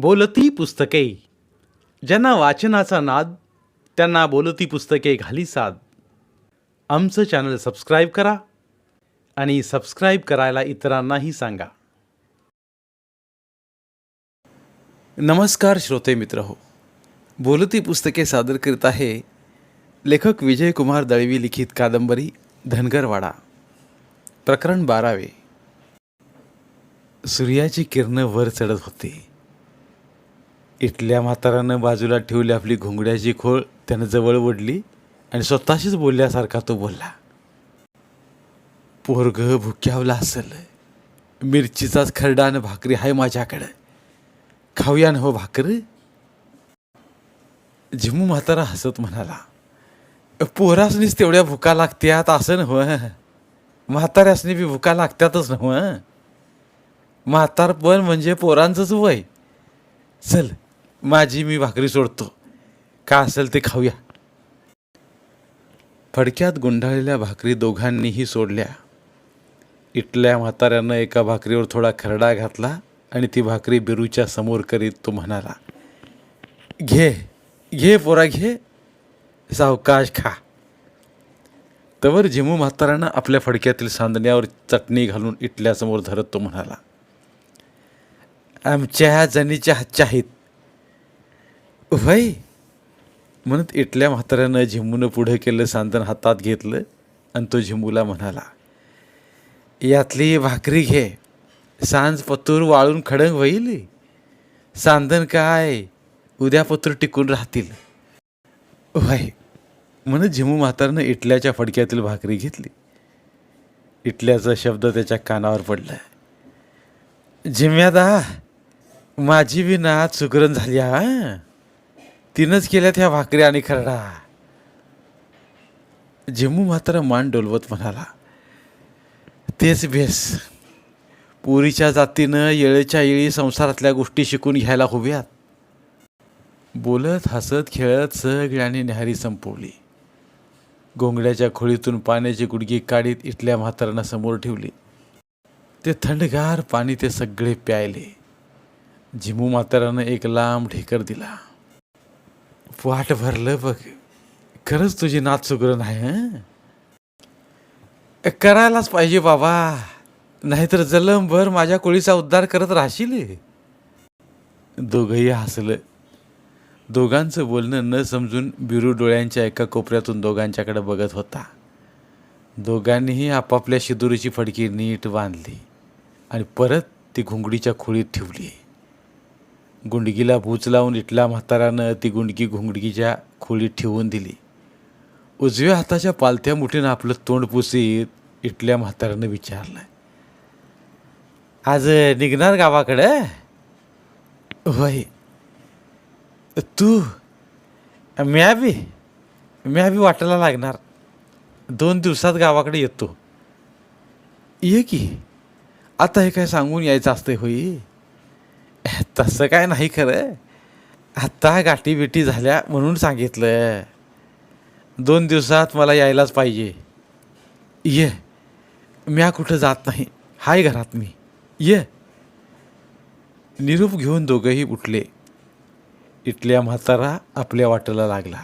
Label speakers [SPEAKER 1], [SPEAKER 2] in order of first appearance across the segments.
[SPEAKER 1] बोलती पुस्तके. ज्यांना वाचनाचा नाद त्यांना बोलती पुस्तके घाली साद. आमचं चॅनल सबस्क्राईब करा आणि सबस्क्राईब करायला इतरांनाही सांगा. नमस्कार श्रोते मित्र हो, बोलती पुस्तके सादर करीत आहे लेखक विजयकुमार दळवी लिखित कादंबरी धनगरवाडा. प्रकरण 12. सूर्याची किरणं वर चढत होती. इथल्या म्हातारानं बाजूला ठेवली आपली घोंगड्याची खोळ त्यानं जवळ ओढली आणि स्वतःशीच बोलल्यासारखा तो बोलला. पोरगं भुक्यावला असेल, मिरचीचाच खरडानं भाकरी आहे माझ्याकडं, खाऊया ना हो भाकर. झिमू म्हातारा हसत म्हणाला, पोरासनीच तेवढ्या भुका लागत्यात असं नव्ह, म्हाताऱ्यासनी बी भुका लागत्यातच नव्ह. म्हातारपण म्हणजे पोरांचंच वय. चल, माझी मी भाकरी सोडतो, का असेल ते खाऊया. फडक्यात गुंडाळलेल्या भाकरी दोघांनीही सोडल्या. इथल्या म्हाताऱ्यानं एका भाकरीवर थोडा खरडा घातला आणि ती भाकरी बिरूच्या समोर करीत तो म्हणाला, घे घे पोरा घे, सावकाश खा. तवर झिमू म्हाताऱ्यानं आपल्या फडक्यातील सांदण्यावर चटणी घालून इटल्यासमोर धरत तो म्हणाला, आमच्या जणीच्या हातच्या आहेत. वय म्हणत इटल्या म्हाताऱ्यानं झिमूनं पुढं केलं सांदण हातात घेतलं आणि तो झिमूला म्हणाला, यातली भाकरी घे, सांज पतूर वाळून खडंग होईल. सांदण काय उद्या पतूर टिकून राहतील. वय म्हणत झिमू म्हाताऱ्यानं इटल्याच्या फडक्यातील भाकरी घेतली. इटल्याचा शब्द त्याच्या कानावर पडला, झिम्यादा माझी बी नात सुगरण झाली हा, तिनंच केल्यात ह्या भाकरी आणि खरडा. झिमू म्हातारा मान डोलवत म्हणाला, तेच बेस, पुरीच्या जातीनं येळेच्या येळी संसारातल्या गोष्टी शिकून घ्यायला हव्यात. बोलत हसत खेळत सगळ्यांनी न्याहारी संपवली. घोंगड्याच्या खोळीतून पाण्याची गुडगी काढीत इथल्या म्हाताऱ्यांना समोर ठेवली. ते थंडगार पाणी ते सगळे प्यायले. झिमू म्हाताऱ्यानं एक लांब ढेकर दिला. पोट भरलं बघ, खरंच तुझी नात सुगरण आहे हं? करायलाच पाहिजे बाबा, नाहीतर जलमभर माझ्या कोळीचा उद्धार करत राहशील. दोघंही हसलं. दोघांचं बोलणं न समजून बिरू डोळ्यांच्या एका कोपऱ्यातून दोघांच्याकडे बघत होता. दोघांनीही आपापल्या शिदोरीची फडकी नीट बांधली आणि परत ती घुंगडीच्या खोळीत ठेवली. गुंडगीला बूच लावून इटल्या म्हाताऱ्यानं ती गुंडगी घुंगडीच्या खोळीत ठेवून दिली. उजव्या हाताच्या पालथ्या मुठीनं आपलं तोंड पुसीत इटल्या म्हाताऱ्यानं विचारलं, आज निघणार गावाकडं? होय. तू? म्या बी वाटायला लागणार, 2 दिवसात गावाकडे येतो. ये की, आता हे काय सांगून यायचं असतंय होई? तसं काय नाही खरं, आत्ता गाठी बिटी झाल्या म्हणून सांगितलं. 2 दिवसात मला यायलाच पाहिजे. ये, म्या कुठं जात नाही, हाय घरात मी, ये. निरूप घेऊन दोघंही उठले. इटल्या म्हातारा आपल्या वाटेला लागला.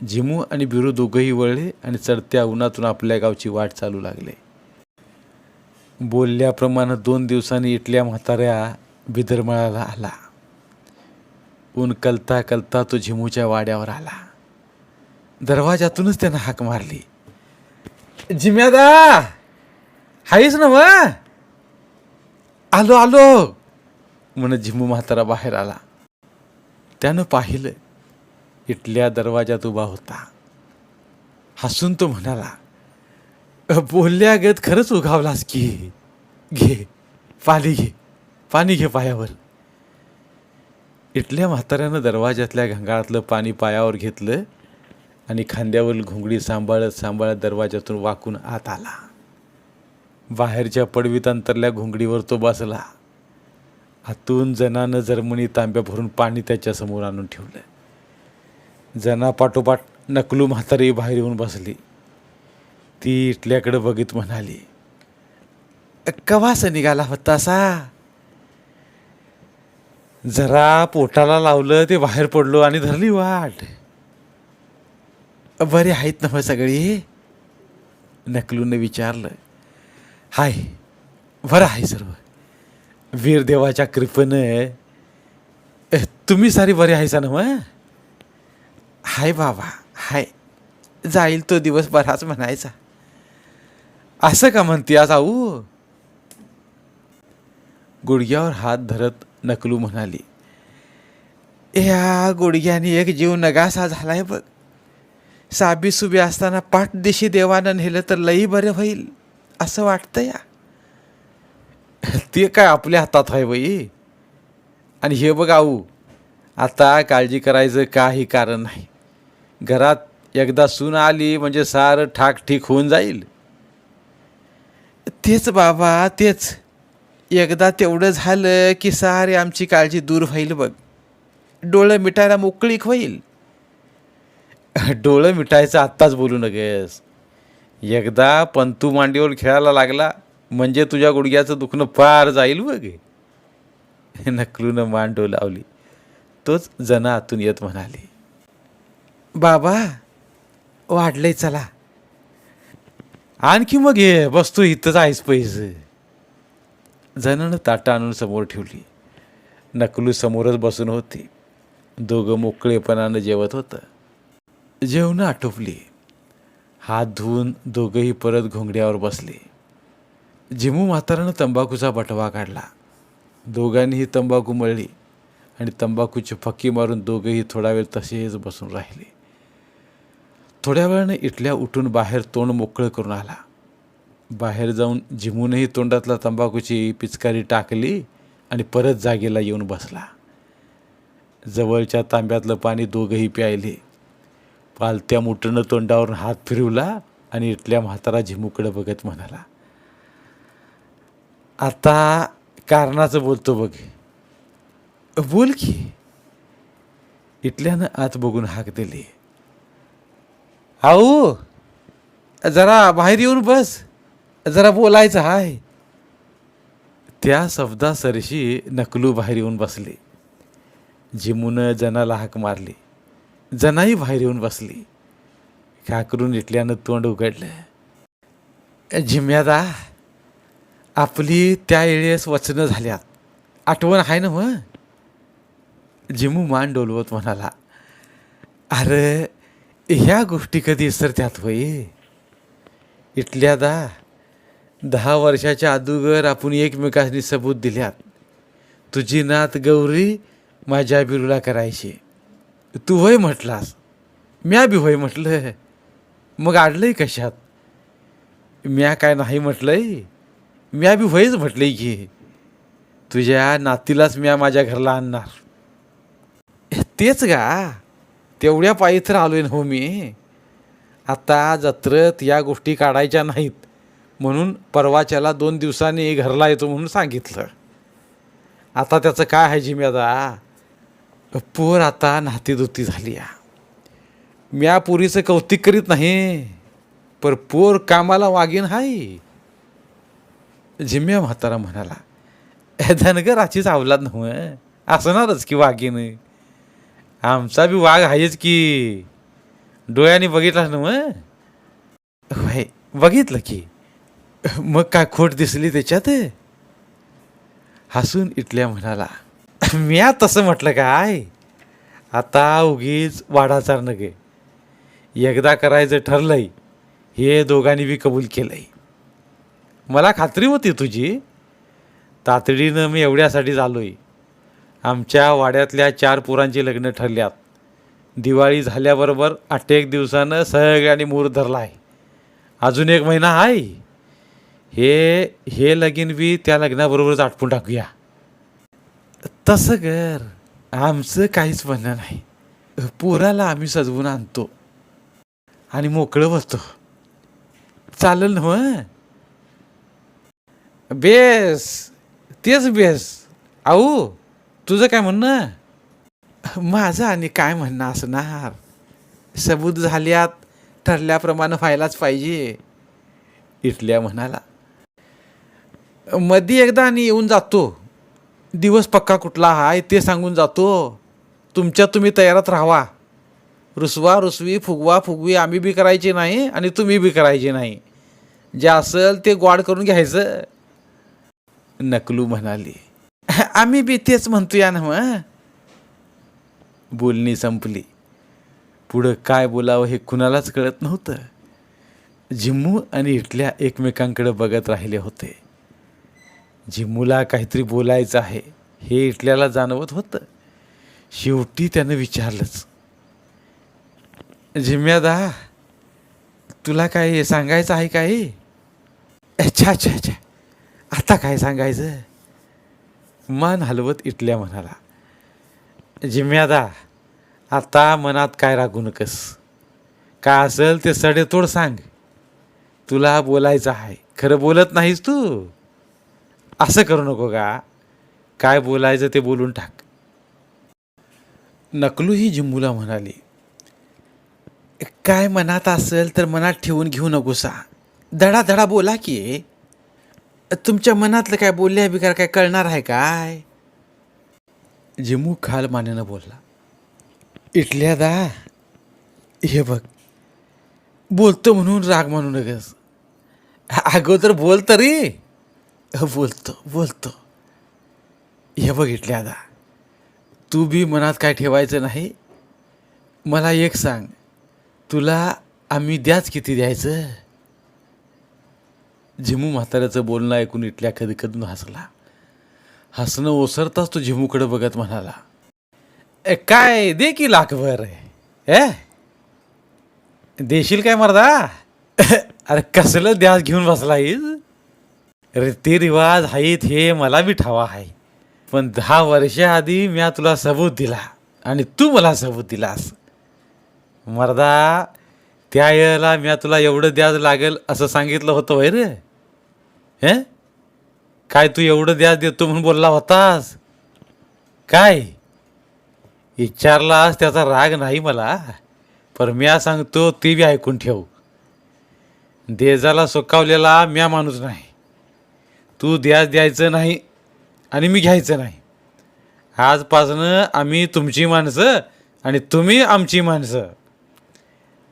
[SPEAKER 1] झिमू आणि बिरू दोघंही वळले आणि चढत्या उन्हातून आपल्या गावची वाट चालू लागले. बोलल्याप्रमाणे 2 दिवसांनी इटल्या म्हाताऱ्या बिदरमळाला आला. ऊन कलता कलता तो झिमूच्या वाड्यावर आला. दरवाजातूनच त्यानं हाक मारली, झिम्यादा हायच ना व? आलो आलो म्हणत झिमू म्हातारा बाहेर आला. त्यानं पाहिलं, इटल्या दरवाजात उभा होता. हसून तो म्हणाला, बोलल्यागत खरंच उगावलास की, घे पाणी घे पायावर. इटल्या म्हाताऱ्यानं दरवाजातल्या घंगाळातलं पाणी पायावर घेतलं आणि खांद्यावर घुंगडी सांभाळत दरवाजातून वाकून आत आला. बाहेरच्या पडवीत अंतरल्या घुंगडीवर तो बसला. आतून जनानं जर्मनी तांब्या भरून पाणी त्याच्यासमोर आणून ठेवलं. जनापाठोपाठ नकलू म्हातारी बाहेर येऊन बसली. ती इटल्याकडे बघित म्हणाली, कवास निघाला होतासा? जरा पोटाला लावलं ते बाहेर पडलो आणि धरली वाट. बरी आहेत ना मग सगळी? नकलून विचारलं. हाय, बरं आहे सर्व. वीरदेवाच्या कृपेनं. तुम्ही सारी बरी आहेसा ना मग? हाय बाबा हाय. जाईल तो दिवस बराच म्हणायचा. असं का म्हणते आज आऊ? गुडघ्यावर हात धरत नकलू म्हणाली. या गुडघ्याने एक जीव नगासा झालाय बघ. साबीसुबी असताना पाठदिशी देवानं नेलं तर लई बरं होईल असं वाटतं या. ते काय आपल्या हातात आहे बाई. आणि हे बघ आऊ, आता काळजी करायचं काही कारण नाही. घरात एकदा सून आली म्हणजे सारं ठाकठीक होऊन जाईल. तेच बाबा तेच. एकदा तेवढं झालं की सारी आमची काळजी दूर होईल बघ. डोळं मिटायला मोकळीक होईल. डोळं मिटायचं आत्ताच बोलू नगेस. एकदा पंतू मांडीवर खेळायला लागला म्हणजे तुझ्या गुडघ्याचं दुखणं फार जाईल बघ. नकलूनं मान डोलावली. तोच जना आतून येत म्हणाले. बाबा वाढलंय चला. आणखी मग ये बसतो इथंच आहेस पैसे. जनानं ताटं आणून समोर ठेवली. नकलू समोरच बसून होती. दोघं मोकळेपणानं जेवत होतं. जेवणं आटोपली. हात धुवून दोघंही परत घोंगड्यावर बसले. जिमू म्हातारानं तंबाखूचा बटवा काढला. दोघांनीही तंबाखू मळली आणि तंबाखूची फक्की मारून दोघंही थोडा वेळ तसेच बसून राहिले. थोड्या वेळानं इटल्या उठून बाहेर तोंड मोकळं करून आला. बाहेर जाऊन जिमूनही तोंडातला तंबाखूची पिचकारी टाकली आणि परत जागेला येऊन बसला. जवळच्या तांब्यातलं पाणी दोघंही प्यायले. पालत्या मुठीनं तोंडावरून हात फिरवला आणि इटल्या म्हातारा झिमूकडे बघत म्हणाला. आता कारणाचं बोलतो बघ. बोल की. इटल्यानं आत बघून हाक दिली. आऊ जरा बाहेर येऊन बस. जरा बोलायचं आहे. त्या शब्दासरशी नकलू बाहेर येऊन बसली. जिमूनं जनाला हाक मारली. जनाही बाहेर येऊन बसली. काकरून इटल्यानं तोंड उघडलं. झिम्यादा आपली त्या वेळेस वचनं झाल्यात. आठवण आहे ना मग? जिमू मान डोलवत म्हणाला. अरे ह्या गोष्टी कधी विसरत्यात होई? इटल्यादा 10 वर्षाच्या अगोदर आपण एकमेकांनी सबूत दिल्यात. तुझी नात गौरी माझ्या बिरूला करायची. तू होय म्हटलास. म्या बी होय म्हटलं. मग अडलंय कशात? म्या काय नाही म्हटलंय. म्या बी होयच म्हटलंय की तुझ्या नातीलाच म्या माझ्या घरला आणणार. तेच गा. तेवढ्या पायी तर आलोय ना हो मी. आता जत्रत या गोष्टी काढायच्या नाहीत म्हणून परवाच्याला 2 दिवसांनी घरला येतो म्हणून सांगितलं. आता त्याचं काय आहे जिम्यादा? पोर आता नातीदुती झाली. म्या पोरीचं कौतिक करीत नाही, पर पोर कामाला वागीन हाय. जिम्या म्हातारा म्हणाला. धनगराचीच अवलाद नव्हे. असणारच की वागीन. आमचा बी वाघ आहेच की. डोळ्याने बघितला नव्हे? होय बघितलं की. मग काय खोट दिसली त्याच्यात? हसून इटल्या म्हणाला. म्या तसं म्हटलं काय? आता उगीच वाढाचार नगे. एकदा करायचं ठरलंय हे दोघांनी बी कबूल केलंय. मला खात्री होती तुझी. तातडीनं मी एवढ्यासाठी आलोय. आमच्या वाड्यातल्या 4 पोरांची लग्न ठरल्यात. दिवाळी झाल्याबरोबर 8 दिवसानं सगळ्यांनी मुहूर्त धरला आहे. अजून 1 महिना आहे. हे लगीन बी त्या लग्नाबरोबरच आटपून टाकूया. तसं कर. आमचं काहीच म्हणणं नाही. पोराला आम्ही सजवून आणतो आणि मोकळं बसतो. चालेल ना मग? बेस. तेच बेस. आऊ तुझं काय म्हणणं? माझं आणि काय म्हणणं असणार. सबूत झाल्यात ठरल्याप्रमाणे व्हायलाच पाहिजे. इटल्या म्हणाला. मध्ये एकदा आणि येऊन जातो. दिवस पक्का कुठला हाय ते सांगून जातो. तुमच्या तुम्ही तयारात राहावा. रुसवा रुसवी फुगवा फुगवी आम्ही बी करायची नाही आणि तुम्ही बी करायची नाही. जे असेल ते गोड करून घ्यायचं. नकलू म्हणाली, आम्ही बी तेच म्हणतोया ना मग. बोलणी संपली. पुढं काय बोलावं हे कुणालाच कळत नव्हतं. झिम्मू आणि इटल्या एकमेकांकडे बघत राहिले होते. झिम्मूला काहीतरी बोलायचं आहे हे इटल्याला जाणवत होतं. शेवटी त्यानं विचारलंच, झिम्म्यादा, तुला काय सांगायचं आहे काय? अच्छा अच्छा अच्छा, आता काय सांगायचं? मान हलवत इटल्या म्हणाला, झिम्म्यादा, आता मनात काय राखू नकस. काय असेल ते सडेतोड सांग. तुला बोलायचं आहे, खरं बोलत नाहीस तू. असं करू नको का. काय बोलायचं ते बोलून टाक. नकलू ही झिम्मूला म्हणाली, काय मनात असेल तर मनात ठेवून घेऊ नकोसा. धडा धडा बोला की. तुमच्या मनातलं काय बोलल्या बिकार काय कळणार आहे काय? झिम्मू खाल मानेनं बोलला, इटल्यादा, हे बघ, बोलतो म्हणून राग म्हणू नकस. अगोदर बोल तरी. बोलतो. हे बघ इटल्यादा, तू बी मनात काय ठेवायचं नाही. मला एक सांग, तुला आम्ही द्याच किती द्यायचं? झिमू म्हाताऱ्याचं बोलणं ऐकून इटल्या कधीकधून हसला. हसणं ओसरताच तो झिमूकडे बघत म्हणाला, काय दे की लाखभर. देशील काय मर्दा? अरे कसलं द्यास घेऊन बसलायस? रीतिरिवाज आहेत हे मला बी ठावा आहे. पण 10 वर्षाआधी मी तुला सबूत दिला आणि तू मला सबूत दिलास. मर्दा, त्या वेळेला मी तुला एवढं द्याज लागेल असं सांगितलं होतं वय रे? काय तू एवढं द्याज देतो म्हणून बोलला होतास काय? विचारलास त्याचा राग नाही मला, पण म्या सांगतो ते बी ऐकून ठेव. देजाला सुकावलेला म्या माणूस नाही. तू द्याज द्यायचं नाही आणि मी घ्यायचं नाही. आजपासनं आम्ही तुमची माणसं आणि तुम्ही आमची माणसं.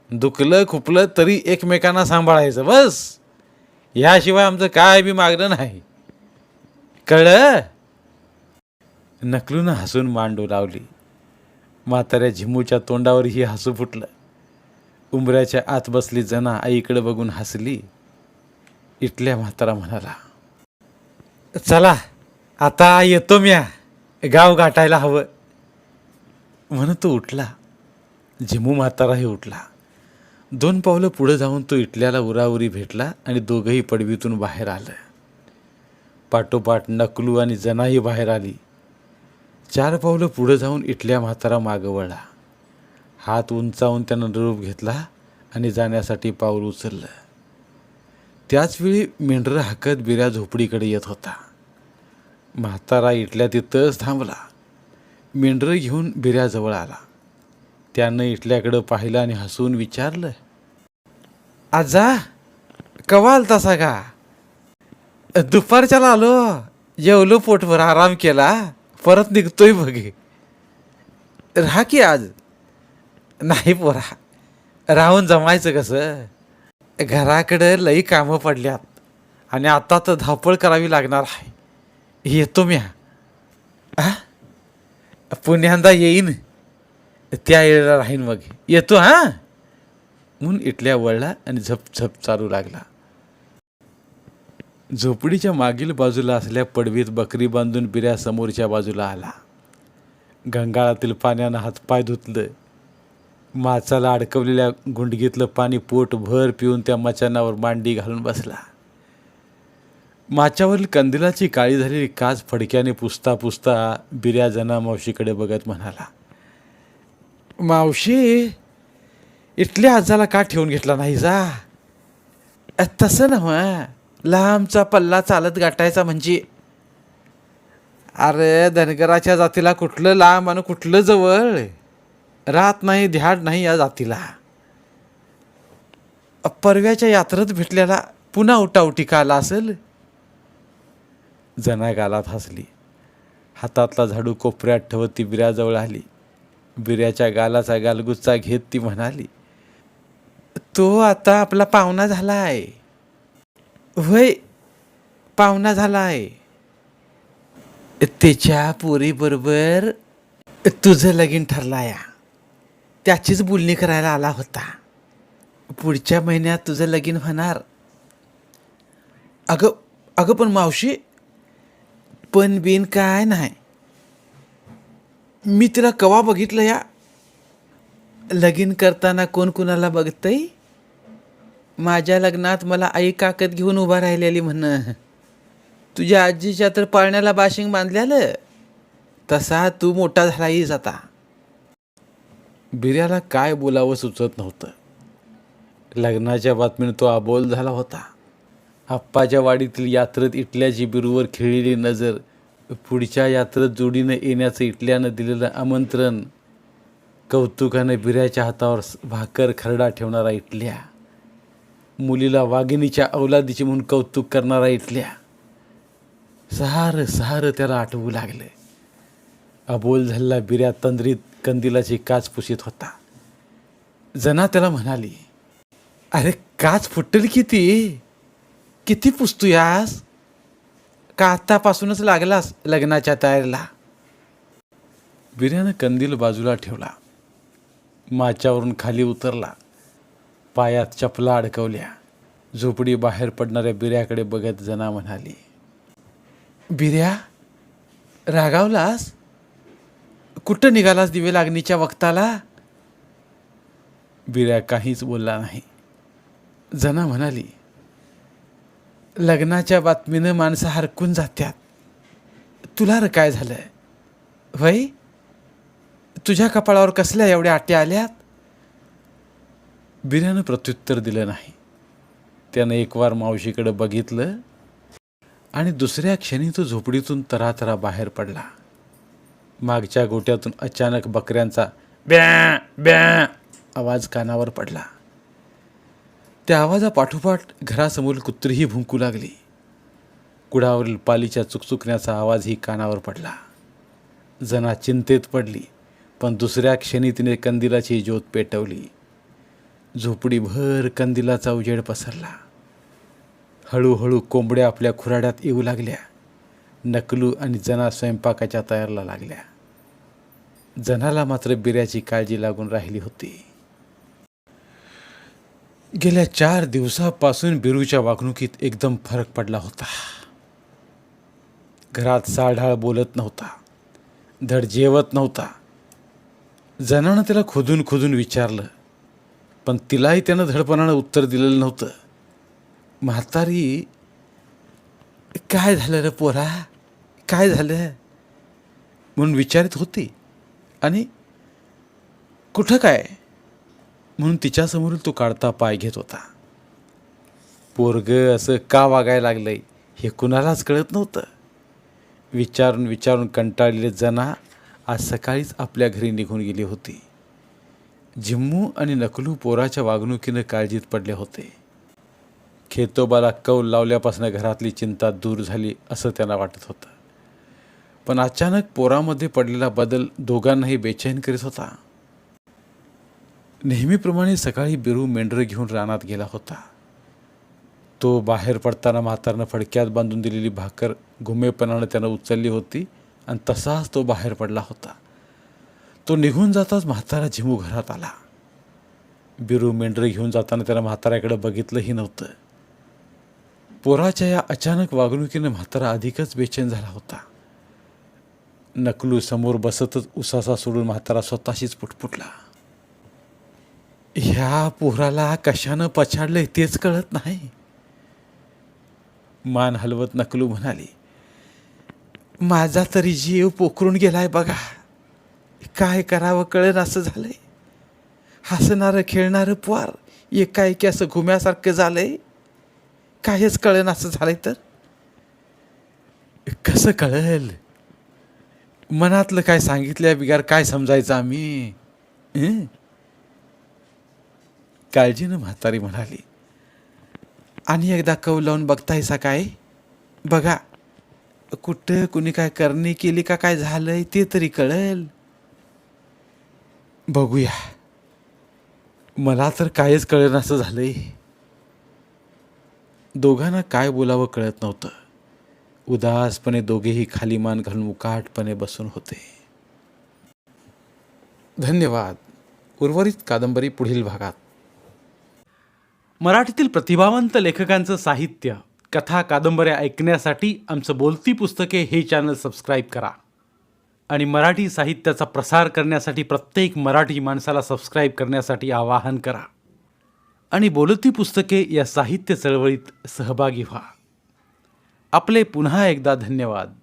[SPEAKER 1] दुखलं खुपलं तरी एकमेकांना सांभाळायचं बस. ह्याशिवाय आमचं काय बी मागणं नाही. कळलं? नकलूनं हसून मान डोलावली. म्हाताऱ्या झिम्मूच्या तोंडावरही हसू फुटलं. उंबऱ्याच्या आत बसली जना आईकडे बघून हसली. इटल्या म्हातारा म्हणाला, चला आता येतो म्या, गाव गाठायला हवं. म्हणून तो उठला. झिमू म्हाताराही उठला. 2 पावलं पुढे जाऊन तो इटल्याला उराउरी भेटला आणि दोघंही पडवीतून बाहेर आलं. पाठोपाठ नकलू आणि जनाही बाहेर आली. 4 पावलं पुढे जाऊन इटल्या म्हातारा मागं वळला. हात उंचावून त्यानं निरोप घेतला आणि जाण्यासाठी पाऊल उचललं. त्याचवेळी मेंढरं हाकत बिऱ्या झोपडीकडे येत होता. म्हातारा इटल्या तिथंच थांबला. मेंढरं घेऊन बिऱ्याजवळ आला. त्यानं इटल्याकडं पाहिलं आणि हसून विचारलं, आजा, कवा आलतासा का? दुपारच्याला आलो, जेवलो पोटभर, आराम केला, परत निघतोय बघे. राहा की आज. नाही पोरा, राहून जमायचं कसं? घराकडं लई कामं पडल्यात आणि आता तर धावपळ करावी लागणार आहे. येतो म्या. पुण्यांदा येईन, त्या येळेला राहीन मग. येतो हा. म्हणून इटल्या वळला आणि झपझप चालू लागला. झोपडीच्या मागील बाजूला असल्या पडवीत बकरी बांधून बिऱ्या समोरच्या बाजूला आला. गंगाळातील पाण्यानं हातपाय धुतलं. माचाला अडकवलेल्या गुंडगीतलं पाणी पोटभर पिऊन त्या मचानावर मांडी घालून बसला. माच्यावरील कंदिलाची काळी झालेली काच फडक्याने पुसता पुसता बिऱ्या जना मावशीकडे बघत म्हणाला, मावशी, इटल्या आजाला का ठेवून घेतला नाही जा? तसं ना, लांबचा पल्ला चालत गाठायचा म्हणजे. अरे धनगराच्या जातीला कुठलं लांब आणि कुठलं जवळ? रात नाही ध्याड नाही या जातीला. परव्याच्या यात्रेत भेटल्याला पुन्हा उठाउटी का आला असेल? जना गालात हसली. हातातला झाडू कोपऱ्यात ठेवत ती बिऱ्याजवळ आली. बिऱ्याच्या गालाचा गालगुच्चा घेत ती म्हणाली, तो आता आपला पाहुणा झालाय. होय, पाहुणा झालाय. त्याच्या पोरीबरोबर तुझं लगीन ठरलाय. त्याचीच बोलणी करायला आला होता. पुढच्या महिन्यात तुझं लगीन होणार. अगं अगं पण मावशी, पण बिन काय नाही. मी तिला कवा बघितलं या? लगीन करताना कोण कुणाला बघतंय? माझ्या लग्नात मला आई काकत घेऊन उभा राहिलेली म्हण. तुझ्या आजीच्या तर पाळण्याला बाशिंग बांधलेलं. तसा तू मोठा झालायस आता. बिर्याला काय बोलावं सुचत नव्हतं. लग्नाच्या बातमीनं तो अबोल झाला होता. आप्पाच्या वाडीतील यात्रेत इटल्याची बिरूवर खिळलेली नजर, पुढच्या यात्रेत जोडीनं येण्याचं इटल्यानं दिलेलं आमंत्रण, कौतुकानं बिऱ्याच्या हातावर भाकर खरडा ठेवणारा इटल्या, मुलीला वाघिणीच्या अवलादीची म्हणून कौतुक करणारा इटल्या, सारं सारं त्याला आठवू लागलं. अबोल झालेला बिऱ्या तंद्रीत कंदिलाची काच पुशीत होता. जना त्याला म्हणाली, अरे काच फुटल किती पुसतोयास? का आत्तापासूनच लागलास लग्नाच्या तयारीला? बिर्यानं कंदील बाजूला ठेवला, माच्यावरून खाली उतरला, पायात चपला अडकवल्या. झोपडी बाहेर पडणाऱ्या बिर्याकडे बघत जना म्हणाली, बिर्या, रागावलास? कुठं निघालास दिवे लागणीच्या वक्ताला? बिर्या काहीच बोलला नाही. जना म्हणाली, लग्नाच्या बातमीनं माणसं हरकून जात्यात. तुला र काय झालं? वय, तुझ्या कपाळावर कसल्या एवढ्या आट्या आल्यात? बिर्यानं प्रत्युत्तर दिलं नाही. त्यानं एक वार मावशीकडे बघितलं आणि दुसऱ्या क्षणी तो झोपडीतून तरातरा बाहेर पडला. मागच्या गोट्यातून अचानक बकऱ्यांचा ब्या ब्या आवाज कानावर पडला. त्या आवाजापाठोपाठ घरासमोर कुत्रीही भुंकू लागली. कुडावरील पालीच्या चुकचुकण्याचा आवाजही कानावर पडला. जना चिंतेत पडली, पण दुसऱ्या क्षणी तिने कंदिलाची ज्योत पेटवली. झोपडीभर कंदिलाचा उजेड पसरला. हळूहळू कोंबड्या आपल्या खुराड्यात येऊ लागल्या. नकलू आणि जना स्वयंपाकाच्या तयारीला लागल्या. जनाला मात्र बिर्याची काळजी लागून राहिली होती. गेल्या 4 दिवसापासून बिरूच्या वागणुकीत एकदम फरक पडला होता. घरात साढाळ बोलत नव्हता, धड जेवत नव्हता. जनानं त्याला खोदून खोदून विचारलं, पण तिलाही त्यानं धडपणानं उत्तर दिलेलं नव्हतं. म्हातारी, काय झालं रे पोरा, काय झालं म्हणून विचारित होती आणि कुठं काय म्हणून तिच्यासमोरील तो काढता पाय घेत होता. पोरग असं का वागायला लागलंय हे कुणालाच कळत नव्हतं. विचारून विचारून कंटाळलेले जना आज सकाळीच आपल्या घरी निघून गेली होती. जिम्मू आणि नकलू पोराच्या वागणुकीनं काळजीत पडले होते. खेतोबाला कौल लावल्यापासून घरातली चिंता दूर झाली असं त्यांना वाटत होतं. पण अचानक पोरामध्ये पडलेला बदल दोघांनाही बेचैन करीत होता. नेहमीप्रमाणे सकाळी बिरू मेंढरं घेऊन रानात गेला होता. तो बाहेर पडताना म्हातारनं फडक्यात बांधून दिलेली भाकर घुमेपणानं त्यानं उचलली होती आणि तसाच तो बाहेर पडला होता. तो निघून जाताच म्हातारा झिमू घरात आला. बिरू मेंढरं घेऊन जाताना त्यानं म्हाताऱ्याकडे बघितलंही नव्हतं. पोराच्या या अचानक वागणुकीनं म्हातारा अधिकच बेचैन झाला होता. नकलू समोर बसतच उसासा सोडून म्हातारा स्वतःशीच पुटपुटला, ह्या पोराला कशानं पछाडलंय तेच कळत नाही. मान हलवत नकलू म्हणाली, माझा तरी जीव पोखरून गेलाय बघा. काय करावं कळेल असं झालंय. हसणारं खेळणारं पोर एकाएकी असं घुम्यासारखं झालंय. कायच कळेल असं झालंय तर कसं कळेल? मनातलं काय सांगितल्या बिगार काय समजायचं आम्ही? काळजीनं म्हातारी म्हणाली, आणि एकदा कौल लावून बघतायसा काय? बघा, कुठं कुणी काय करणे केली का काय झालंय ते तरी कळेल. बघूया. मला तर कायच कळेनासं झालंय. दोघांना काय बोलावं कळत नव्हतं. उदासपणे दोघेही खाली मान घालून मुकाटपणे बसून होते. धन्यवाद. उर्वरित कादंबरी पुढील भागात.
[SPEAKER 2] मराठीतील प्रतिभावंत लेखकांचं साहित्य, कथा, कादंबऱ्या ऐकण्यासाठी आमचं बोलती पुस्तके हे चॅनल सबस्क्राईब करा आणि मराठी साहित्याचा प्रसार करण्यासाठी प्रत्येक मराठी माणसाला सबस्क्राईब करण्यासाठी आवाहन करा आणि बोलती पुस्तके या साहित्य चळवळीत सहभागी व्हा. आपले पुन्हा एकदा धन्यवाद.